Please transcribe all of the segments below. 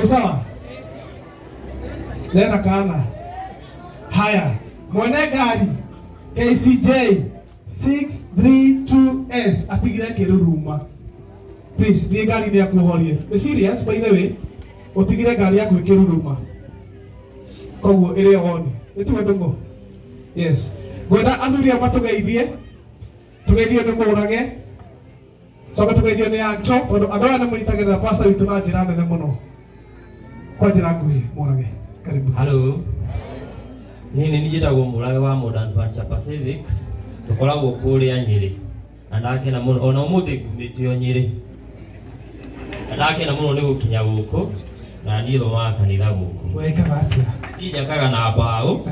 Sawa? Tena kana. Haya. Mwene gari KCJ 632S atigire kiruruma. Please, ni gari ni akuhorie. Be serious by the way. Utigire gari yaku kiruruma. Koguo ire oni. Nituwe ndungu. Yes. Gwenda athuri amatugeithie. Tugeithie ni murage. Soka tugeithie ni ancho tondu andu aya ni muitagirira pastor witu na njira nene muno. Kwa njira nguhi murage. Karibu. Hello. Nini njitagwo murage wa Modern Furniture Pacific. Tukoragwo kuria Nyeri. Andake na muno ona umuthi ngumitio Nyeri. Andake na muno ni gukinya guku na ni thoma kanitha guku. Wekaga atia? Kijakaga na mbao.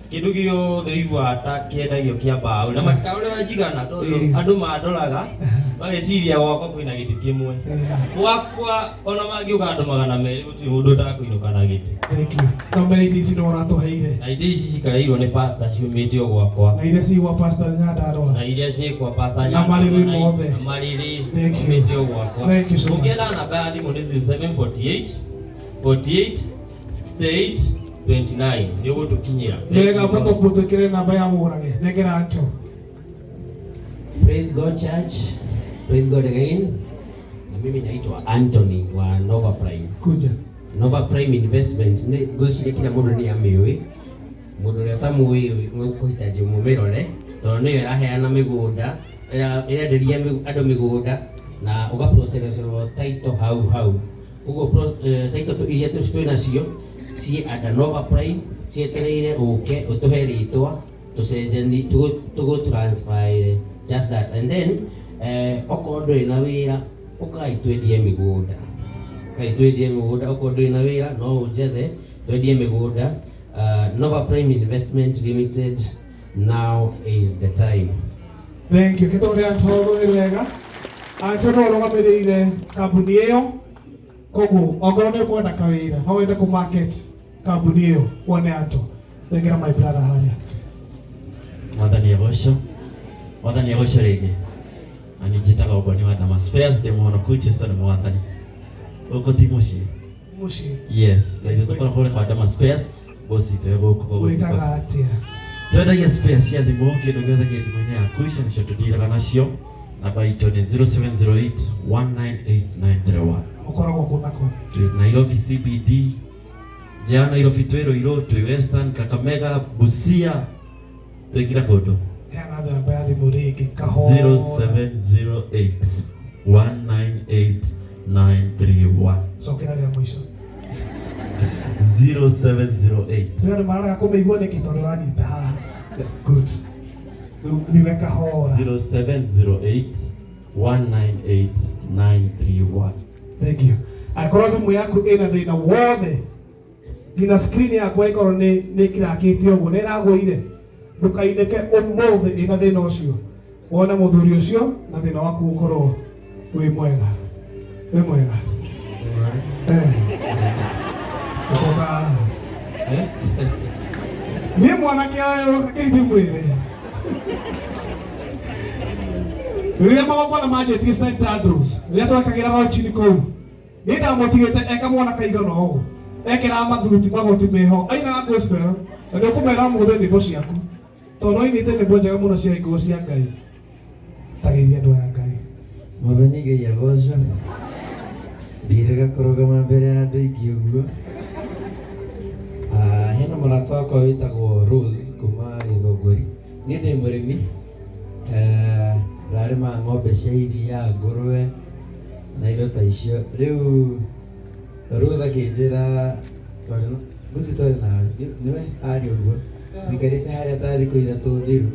Kindu giothe igwa ta kiendagio kia mbao na matikaurira njigana tondu andu mandoraga mageciria gwakwa kwina giti kimwe gwakwa ona mangiuga andu 200 gutiri mundu utakuinuka na giti. Thank you. Kamera ici no ratuheire na ici cikarairwo ni pastor ciumitio gwakwa na iria ci gwa pastor Nyandarua na iria ci kwa pastor na mariri mothe na mariri ciumitio gwakwa. Thank you so much. Ukienda namba ya thimu ni 0748 48 68 29 ndio gutukinyira. Lega boto boto kire namba ya murage negera ancho. Praise God Church. Praise God again. Mimi naitwa Anthony wa Nova Prime. Kuja. Nova Prime Investment ni goshi kila mundu ni amiwe. Mundu reta muwe kuhitaji mumerore. Tondu ni iraheana migunda ira nderia andu migunda na uga process title hau. Ugo title iria twina cio si ada Nova Prime cietereire uke utuhe ritwa tucenjeni tugo transfer just that and then okondo ina wira ukaitwendie migunda okondo ina wira no unjethe twendie migunda. Nova Prime Investment Limited, now is the time. Thank you. Kitore antoro ilega ancho no rogamirire kambuni iyo kogu ogone kwenda kawira no wende ku market kambuni iyo wone anto ngera my brother haria Mwathani egosho rĩngĩ na nĩ njĩtaga ũgoni wa Damas Spares ndĩ mũhono Kuchester nĩ mwathani gũkũ ti mũciĩ. Yes, ithuĩ tũkoragwo kwa Damas Spares bosi itũ gũkũ wĩkaga atia? Twendagia spares cia thimũ kĩndũ gĩothe kĩ thimũ-inĩ yaku icio nĩcio tũtiraga nacio. Namba itũ nĩ 0708 198931. Ukoragwo kunako Twĩ Nairobi CBD, nja Nairobi twĩ Ruiru, twĩ Western, Kakamega, Busia, twĩ kila kũndũ. Hena namba ya thimũ rĩngĩ kaho 0708 198931. Cokera rĩa mũico 0708. Sio nĩ maraga kũmĩigua nĩkĩ tondũ ũranyita haha. Good. Niwe kahora 0708 198931. Thank you. Akorwo thimũ yaku ĩna thĩna wothe ngina screen yaku ikorwo nĩ kirakĩtio ũguo nĩ ĩragũire ndukainĩke ũmũthĩ ĩna thĩna ũcio wone mũthuri ũcio na thĩna waku ũkorwo wĩ mwega. Ukoka niĩ mwanake ũyũ ngeithi mwĩre rĩrĩa magongona manjĩtie St. Andrews rĩrĩa twekagĩra rauchini kũu nĩ ndamũtigĩte eka mwana kaigana ũguo ekĩraga mathuti magoti meho ainaga gospel na nĩ ũkũmera mũthĩ nyĩmbo ciaku tondũ ainĩte nyĩmbo njega mũno cia nguo cia Ngai tageithia andũ aya Ngai. Mwathani Ngai agocwo ndirega kũrũgama mbere ya andũ aingĩ ũguo. Hena mũrata wakwa wĩtagwo Rose kuma Gĩthũngũri. Niĩ ndĩ mũrĩmi rarĩma ng'ombe cia iria, ngũrwe na indo ta icio. Rĩu Rose akĩnjĩra tondũ Rose twarĩ na nĩwe arĩ ũguo tũikarĩte harĩa ta thikũ ithatũ thiru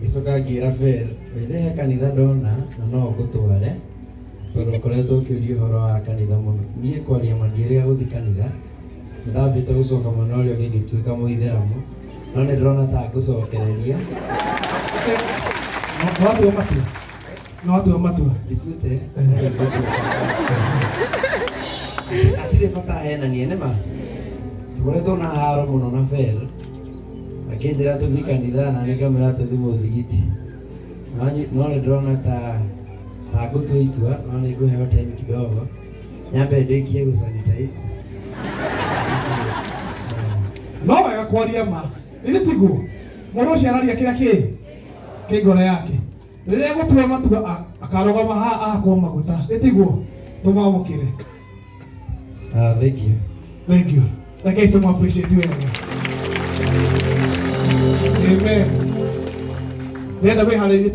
gĩcoka ngĩra Fel wethe he kanitha ndona na no ngũtware tondũ ngoretwo ũkĩũria ũhoro wa kanitha mũno. Niĩ kwaria ma ndiĩrĩga gũthiĩ kanitha ndambĩte gũcoka mwena ũrĩa ũngĩ ngĩtuĩka mũithĩramu no nĩ ndĩrona ta ngũcokereria. No watu matua ndituĩte atirĩ bata henanie nĩma tũkoretwo na haro mũno na Fel akĩnjĩra tũthiĩ kanitha na nĩ ngamĩra tũthiĩ mũthigiti no nĩ ndĩrona ta ngũtua itua no nĩ ngũheo time kidogo nyambe ndĩkie gũ sanitize. No wega kwaria ma. Nĩ tiguo. Mũndũ ũcio araria kĩrĩa kĩ ngoro yake. Rĩrĩa gũtua matua akarogama haha kwa maguta. Nĩ tiguo. Tũmwamũkĩre. Thank you. Thank you. Rekei tũmũ appreciate wega. Amen. Nenda wĩharĩrie